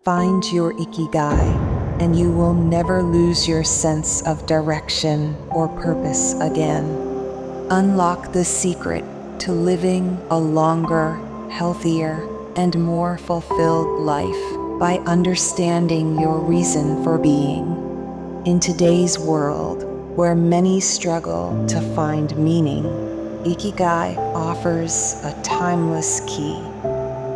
Find your Ikigai, and you will never lose your sense of direction or purpose again. Unlock the secret to living a longer, healthier, and more fulfilled life by understanding your reason for being. In today's world, where many struggle to find meaning, Ikigai offers a timeless key,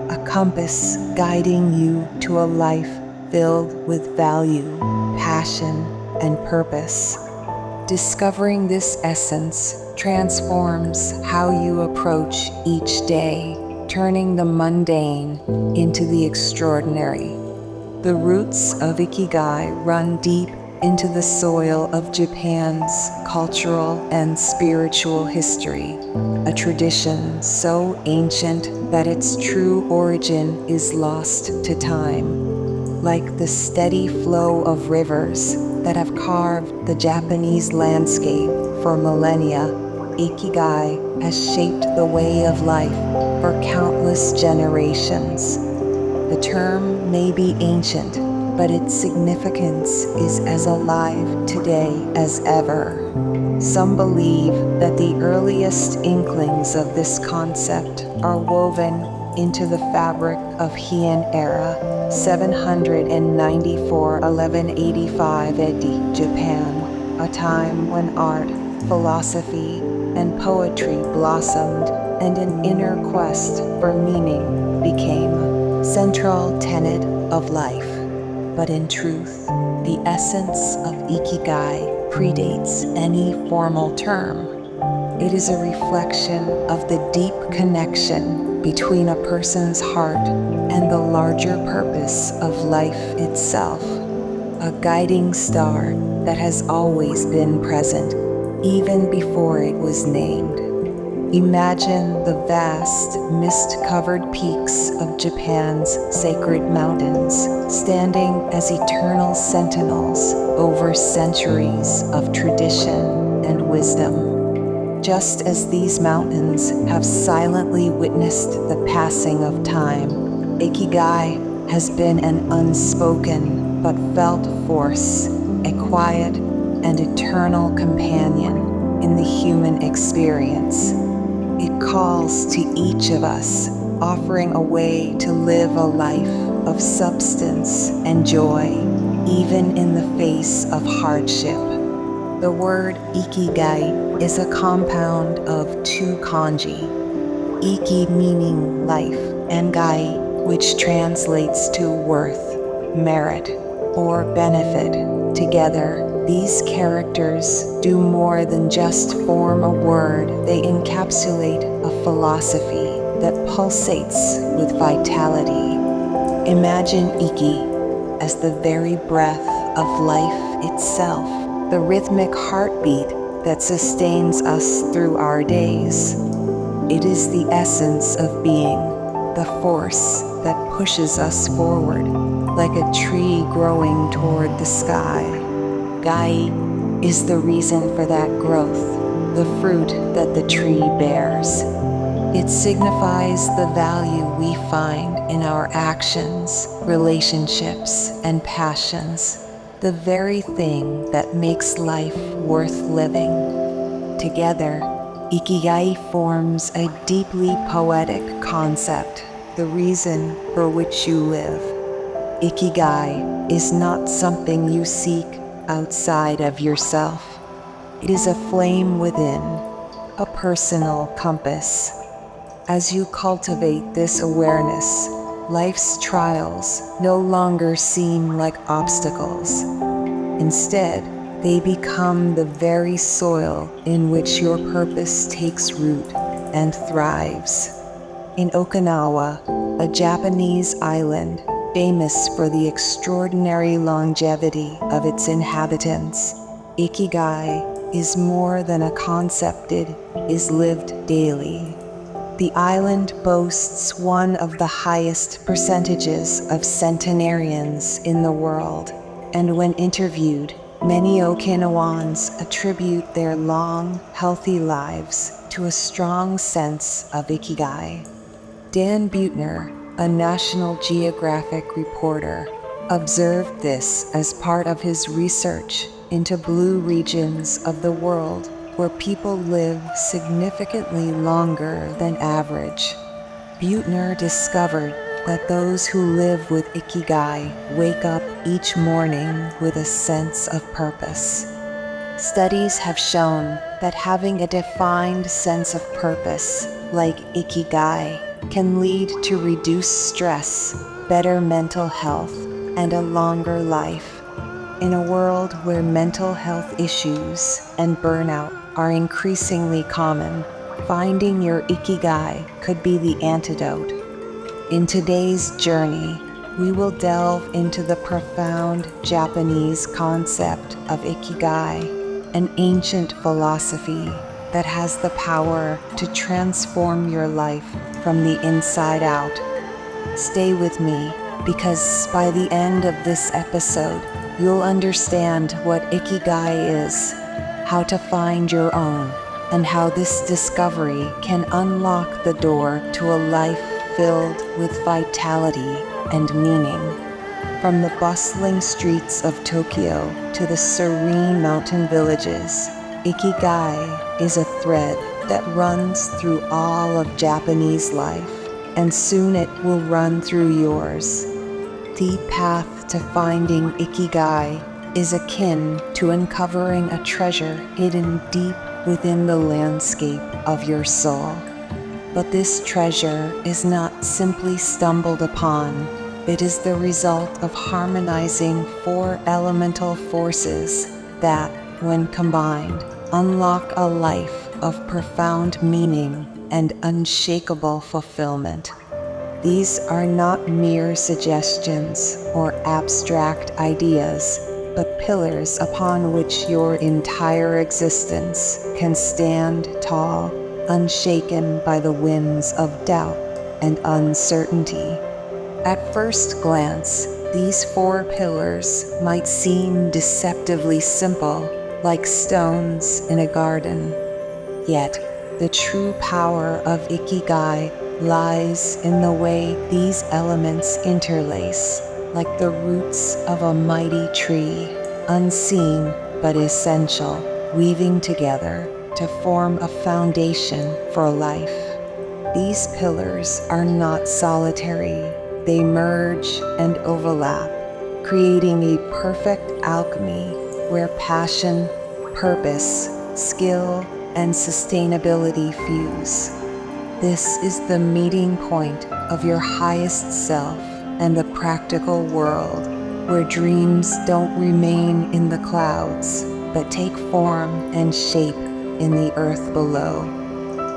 a compass guiding you to a life filled with value, passion, and purpose. Discovering this essence transforms how you approach each day, turning the mundane into the extraordinary. The roots of Ikigai run deep into the soil of Japan's cultural and spiritual history, a tradition so ancient that its true origin is lost to time. Like the steady flow of rivers that have carved the Japanese landscape for millennia, Ikigai has shaped the way of life for countless generations. The term may be ancient, but its significance is as alive today as ever. Some believe that the earliest inklings of this concept are woven into the fabric of Heian era, 794–1185 AD Japan, a time when art, philosophy, and poetry blossomed and an inner quest for meaning became a central tenet of life. But in truth, the essence of Ikigai predates any formal term. It is a reflection of the deep connection between a person's heart and the larger purpose of life itself, a guiding star that has always been present, even before it was named. Imagine the vast, mist-covered peaks of Japan's sacred mountains, standing as eternal sentinels over centuries of tradition and wisdom. Just as these mountains have silently witnessed the passing of time, Ikigai has been an unspoken but felt force, a quiet and eternal companion in the human experience. It calls to each of us, offering a way to live a life of substance and joy, even in the face of hardship. The word Ikigai is a compound of two kanji, Iki meaning life, and Gai, which translates to worth, merit, or benefit. Together, these characters do more than just form a word. They encapsulate a philosophy that pulsates with vitality. Imagine Iki as the very breath of life itself, the rhythmic heartbeat that sustains us through our days. It is the essence of being, the force that pushes us forward, like a tree growing toward the sky. Gai is the reason for that growth, the fruit that the tree bears. It signifies the value we find in our actions, relationships, and passions, the very thing that makes life worth living. Together, Ikigai forms a deeply poetic concept, the reason for which you live. Ikigai is not something you seek outside of yourself. It is a flame within, a personal compass. As you cultivate this awareness, life's trials no longer seem like obstacles. Instead, they become the very soil in which your purpose takes root and thrives. In Okinawa, a Japanese island famous for the extraordinary longevity of its inhabitants, Ikigai is more than a concept, it is lived daily. The island boasts one of the highest percentages of centenarians in the world, and when interviewed, many Okinawans attribute their long, healthy lives to a strong sense of Ikigai. Dan Buettner, a National Geographic reporter, observed this as part of his research into blue regions of the world where people live significantly longer than average. Buettner discovered that those who live with Ikigai wake up each morning with a sense of purpose. Studies have shown that having a defined sense of purpose, like Ikigai, can lead to reduced stress, better mental health, and a longer life. In a world where mental health issues and burnout are increasingly common, finding your Ikigai could be the antidote. In today's journey, we will delve into the profound Japanese concept of Ikigai, an ancient philosophy that has the power to transform your life from the inside out. Stay with me, because by the end of this episode, you'll understand what Ikigai is, how to find your own, and how this discovery can unlock the door to a life filled with vitality and meaning. From the bustling streets of Tokyo to the serene mountain villages, Ikigai is a thread that runs through all of Japanese life, and soon it will run through yours. The path to finding Ikigai is akin to uncovering a treasure hidden deep within the landscape of your soul. But this treasure is not simply stumbled upon. It is the result of harmonizing four elemental forces that, when combined, unlock a life of profound meaning and unshakable fulfillment. These are not mere suggestions or abstract ideas, but pillars upon which your entire existence can stand tall, unshaken by the winds of doubt and uncertainty. At first glance, these four pillars might seem deceptively simple, like stones in a garden. Yet, the true power of Ikigai lies in the way these elements interlace, like the roots of a mighty tree, unseen but essential, weaving together to form a foundation for life. These pillars are not solitary. They merge and overlap, creating a perfect alchemy where passion, purpose, skill, and sustainability fuse. This is the meeting point of your highest self and the practical world, where dreams don't remain in the clouds, but take form and shape in the earth below.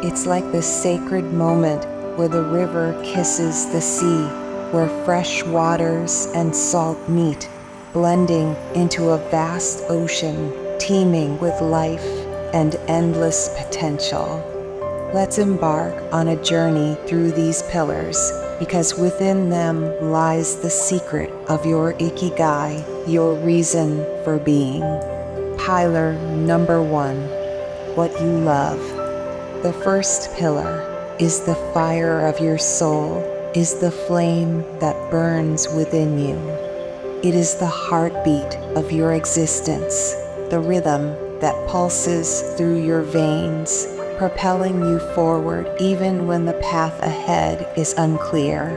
It's like the sacred moment where the river kisses the sea, where fresh waters and salt meet, blending into a vast ocean teeming with life and endless potential. Let's embark on a journey through these pillars, because within them lies the secret of your Ikigai, your reason for being. Pillar number 1, what you love. The first pillar is the fire of your soul, is the flame that burns within you. It is the heartbeat of your existence, the rhythm that pulses through your veins, propelling you forward even when the path ahead is unclear.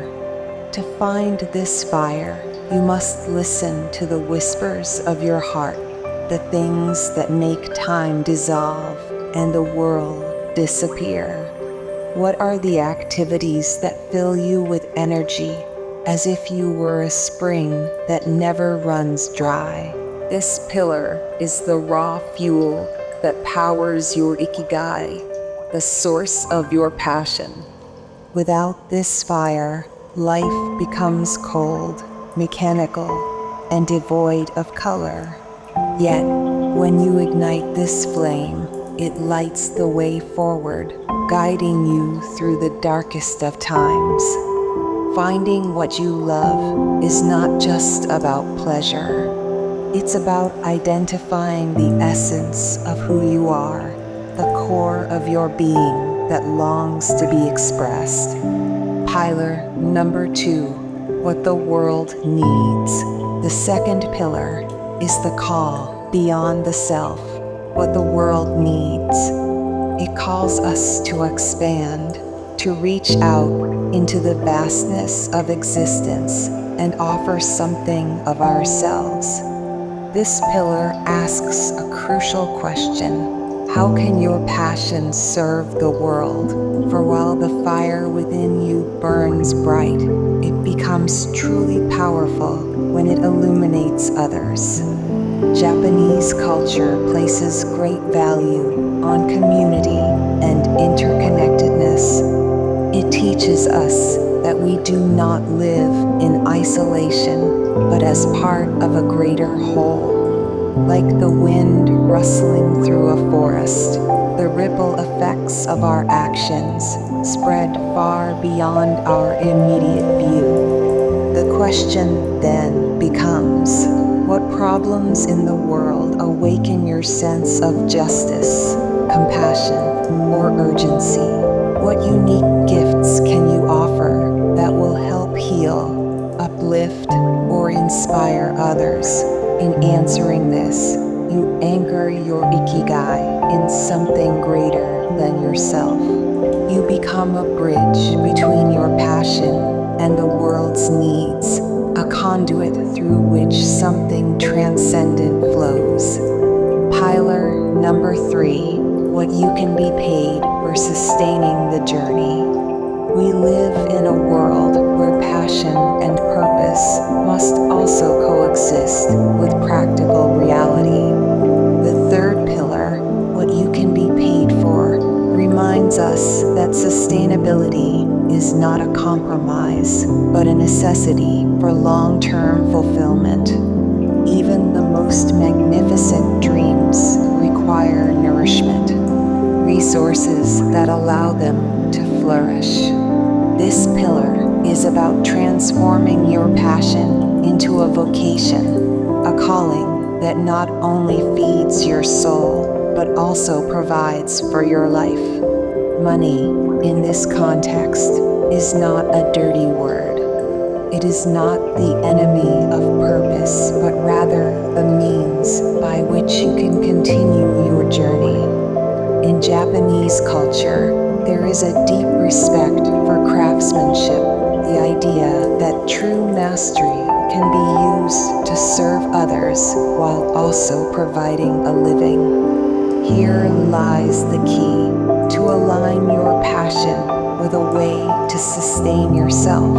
To find this fire, you must listen to the whispers of your heart, the things that make time dissolve and the world disappear. What are the activities that fill you with energy, as if you were a spring that never runs dry? This pillar is the raw fuel that powers your Ikigai, the source of your passion. Without this fire, life becomes cold, mechanical, and devoid of color. Yet, when you ignite this flame, it lights the way forward, guiding you through the darkest of times. Finding what you love is not just about pleasure. It's about identifying the essence of who you are, the core of your being that longs to be expressed. Pillar number 2, what the world needs. The second pillar is the call beyond the self, what the world needs. It calls us to expand, to reach out into the vastness of existence and offer something of ourselves. This pillar asks a crucial question. How can your passion serve the world? For while the fire within you burns bright, it becomes truly powerful when it illuminates others. Japanese culture places great value on community and interconnectedness. It teaches us that we do not live in isolation, but as part of a greater whole. Like the wind rustling through a forest, the ripple effects of our actions spread far beyond our immediate view. The question then becomes, what problems in the world awaken your sense of justice, compassion, or urgency? What unique gifts can you offer that will help heal, uplift, or inspire others? In answering this, you anchor your Ikigai in something greater than yourself. You become a bridge between your passion and the world's needs, a conduit through which something transcendent flows. Pillar number 3, what you can be paid for sustaining the journey. We live in a world where passion and purpose must also coexist with practical reality. The third pillar, what you can be paid for, reminds us that sustainability is not a compromise, but a necessity for long-term fulfillment. Even the most magnificent dreams require nourishment, resources that allow them to flourish. This pillar is about transforming your passion into a vocation, a calling that not only feeds your soul, but also provides for your life. Money, in this context, is not a dirty word. It is not the enemy of purpose, but rather the means by which you can continue your journey. In Japanese culture, there is a deep respect for craftsmanship, the idea that true mastery can be used to serve others while also providing a living. Here lies the key to align your passion with a way to sustain yourself,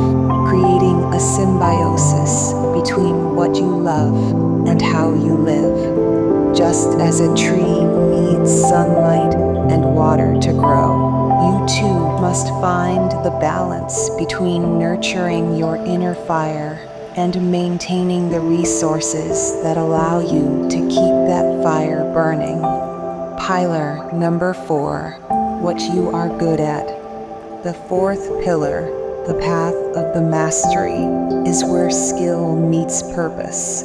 creating a symbiosis between what you love and how you live. Just as a tree needs sunlight and water to grow, you too must find the balance between nurturing your inner fire and maintaining the resources that allow you to keep that fire burning. Pillar number 4, what you are good at. The fourth pillar, the path of the mastery, is where skill meets purpose.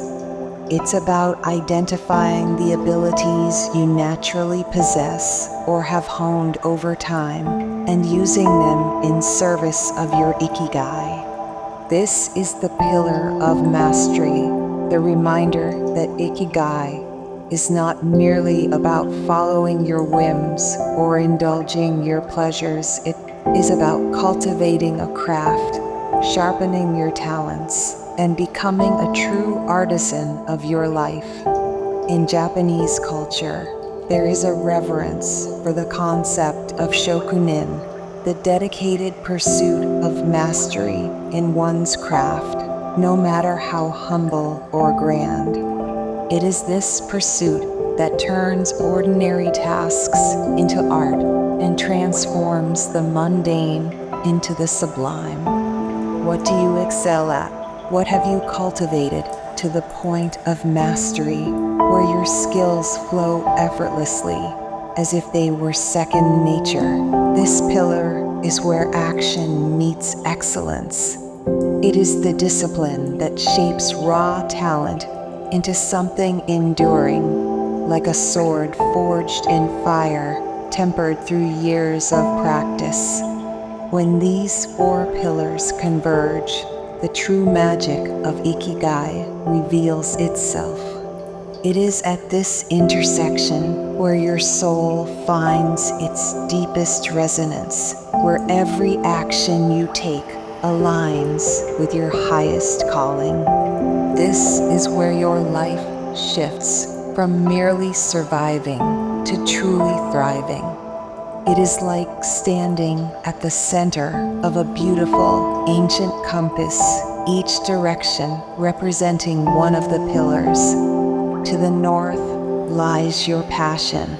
It's about identifying the abilities you naturally possess or have honed over time and using them in service of your Ikigai. This is the pillar of mastery, the reminder that Ikigai is not merely about following your whims or indulging your pleasures. It is about cultivating a craft, sharpening your talents, and becoming a true artisan of your life. In Japanese culture, there is a reverence for the concept of shokunin, the dedicated pursuit of mastery in one's craft, no matter how humble or grand. It is this pursuit that turns ordinary tasks into art and transforms the mundane into the sublime. What do you excel at? What have you cultivated to the point of mastery, where your skills flow effortlessly, as if they were second nature? This pillar is where action meets excellence. It is the discipline that shapes raw talent into something enduring, like a sword forged in fire, tempered through years of practice. When these four pillars converge, the true magic of Ikigai reveals itself. It is at this intersection where your soul finds its deepest resonance, where every action you take aligns with your highest calling. This is where your life shifts from merely surviving to truly thriving. It is like standing at the center of a beautiful, ancient compass, each direction representing one of the pillars. To the north lies your passion,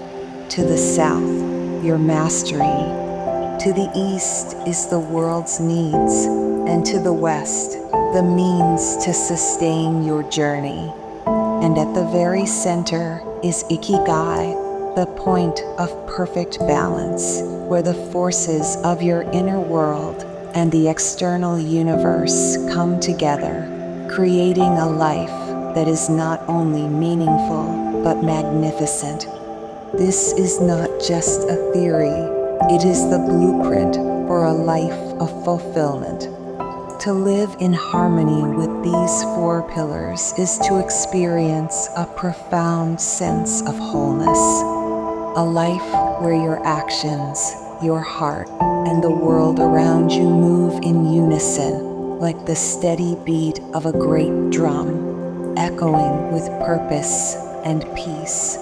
to the south, your mastery. To the east is the world's needs, and to the west, the means to sustain your journey. And at the very center is Ikigai, the point of perfect balance, where the forces of your inner world and the external universe come together, creating a life that is not only meaningful, but magnificent. This is not just a theory, it is the blueprint for a life of fulfillment. To live in harmony with these four pillars is to experience a profound sense of wholeness, a life where your actions, your heart, and the world around you move in unison, like the steady beat of a great drum, echoing with purpose and peace.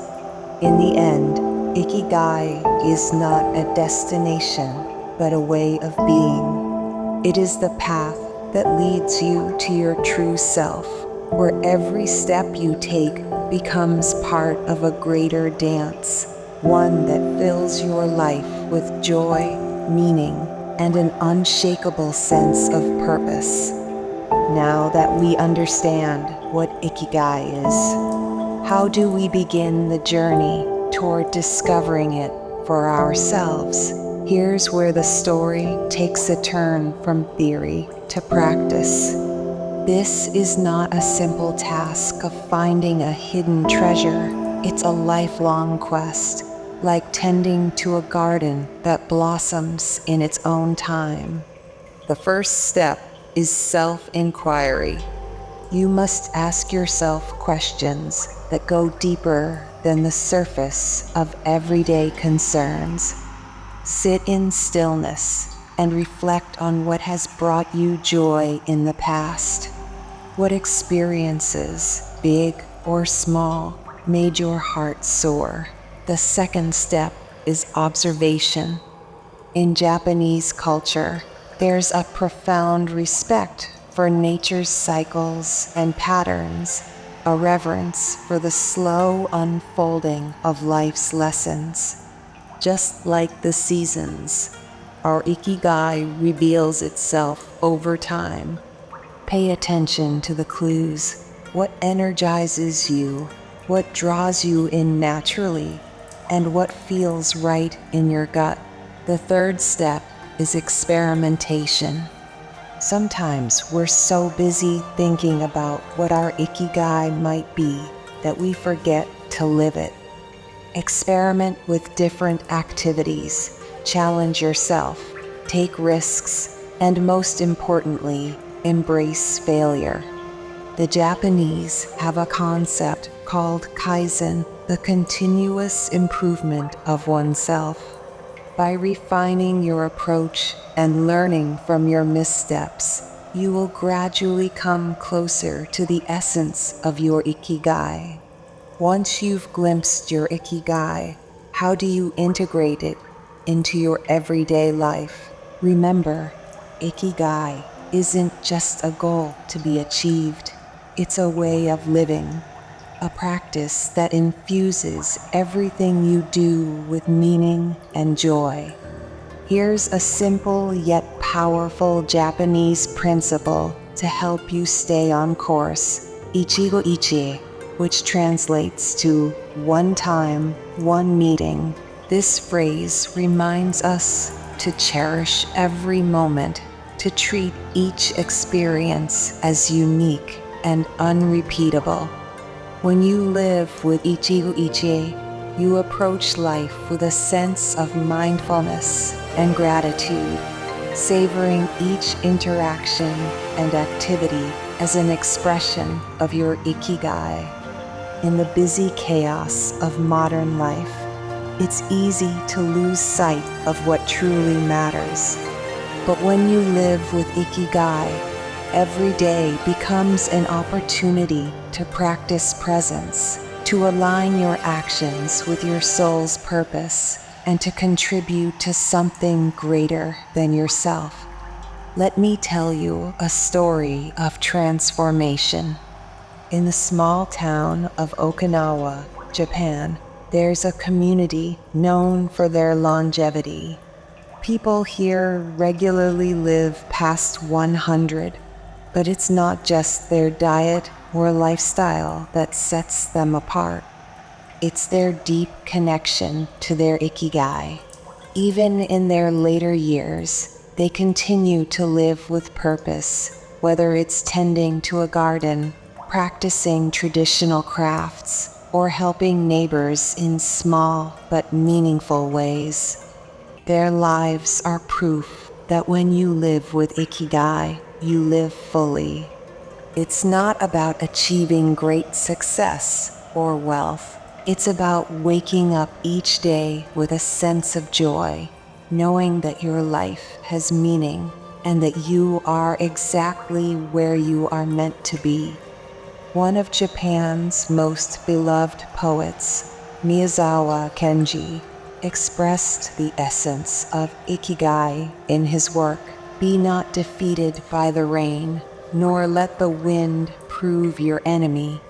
In the end, Ikigai is not a destination, but a way of being. It is the path that leads you to your true self, where every step you take becomes part of a greater dance, one that fills your life with joy, meaning, and an unshakable sense of purpose. Now that we understand what Ikigai is, how do we begin the journey toward discovering it for ourselves? Here's where the story takes a turn from theory to practice. This is not a simple task of finding a hidden treasure. It's a lifelong quest, like tending to a garden that blossoms in its own time. The first step is self-inquiry. You must ask yourself questions that go deeper than the surface of everyday concerns. Sit in stillness and reflect on what has brought you joy in the past. What experiences, big or small, made your heart soar? The second step is observation. In Japanese culture, there's a profound respect for nature's cycles and patterns, a reverence for the slow unfolding of life's lessons. Just like the seasons, our Ikigai reveals itself over time. Pay attention to the clues. What energizes you? What draws you in naturally? And what feels right in your gut? The third step is experimentation. Sometimes we're so busy thinking about what our Ikigai might be that we forget to live it. Experiment with different activities, challenge yourself, take risks, and most importantly, embrace failure. The Japanese have a concept called kaizen, the continuous improvement of oneself. By refining your approach and learning from your missteps, you will gradually come closer to the essence of your Ikigai. Once you've glimpsed your Ikigai, how do you integrate it into your everyday life? Remember, Ikigai isn't just a goal to be achieved. It's a way of living, a practice that infuses everything you do with meaning and joy. Here's a simple yet powerful Japanese principle to help you stay on course: Ichigo Ichi, which translates to one time, one meeting. This phrase reminds us to cherish every moment, to treat each experience as unique and unrepeatable. When you live with Ichigo Ichi, you approach life with a sense of mindfulness and gratitude. savoring each interaction and activity as an expression of your Ikigai. In the busy chaos of modern life, it's easy to lose sight of what truly matters. But when you live with Ikigai, every day becomes an opportunity to practice presence, to align your actions with your soul's purpose, and to contribute to something greater than yourself. Let me tell you a story of transformation. In the small town of Okinawa, Japan, there's a community known for their longevity. People here regularly live past 100, but it's not just their diet or lifestyle that sets them apart. It's their deep connection to their Ikigai. Even in their later years, they continue to live with purpose, whether it's tending to a garden, practicing traditional crafts, or helping neighbors in small but meaningful ways. Their lives are proof that when you live with Ikigai, you live fully. It's not about achieving great success or wealth. It's about waking up each day with a sense of joy, knowing that your life has meaning and that you are exactly where you are meant to be. One of Japan's most beloved poets, Miyazawa Kenji, expressed the essence of Ikigai in his work. Be not defeated by the rain, nor let the wind prove your enemy.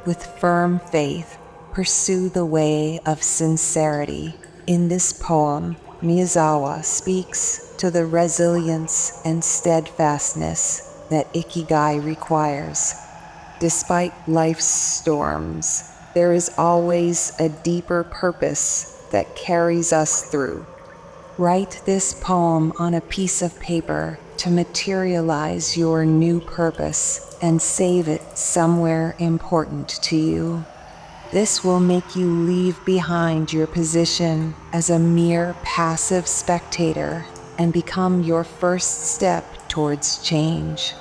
With firm faith, pursue the way of sincerity. In this poem, Miyazawa speaks to the resilience and steadfastness that Ikigai requires. Despite life's storms, there is always a deeper purpose that carries us through. Write this poem on a piece of paper to materialize your new purpose and save it somewhere important to you. This will make you leave behind your position as a mere passive spectator and become your first step towards change.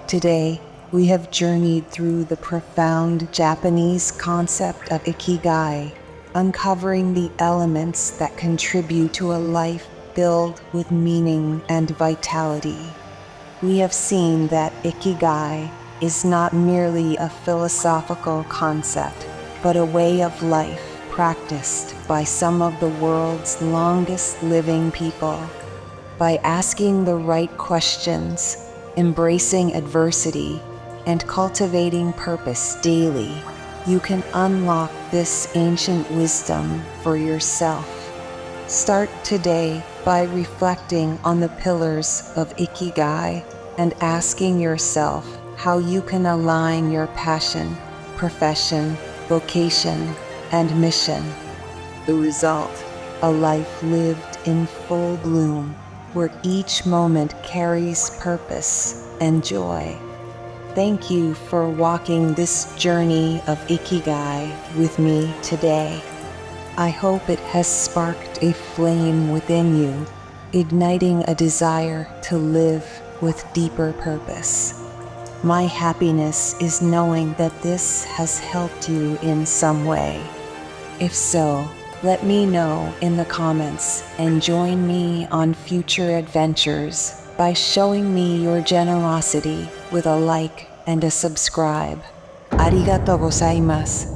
Today, we have journeyed through the profound Japanese concept of Ikigai, uncovering the elements that contribute to a life filled with meaning and vitality. We have seen that Ikigai is not merely a philosophical concept, but a way of life practiced by some of the world's longest living people. By asking the right questions, embracing adversity, and cultivating purpose daily, you can unlock this ancient wisdom for yourself. Start today by reflecting on the pillars of Ikigai and asking yourself how you can align your passion, profession, vocation, and mission. The result, a life lived in full bloom, where each moment carries purpose and joy. Thank you for walking this journey of Ikigai with me today. I hope it has sparked a flame within you, igniting a desire to live with deeper purpose. My happiness is knowing that this has helped you in some way. If so, let me know in the comments and join me on future adventures by showing me your generosity with a like and a subscribe. Arigatou gozaimasu.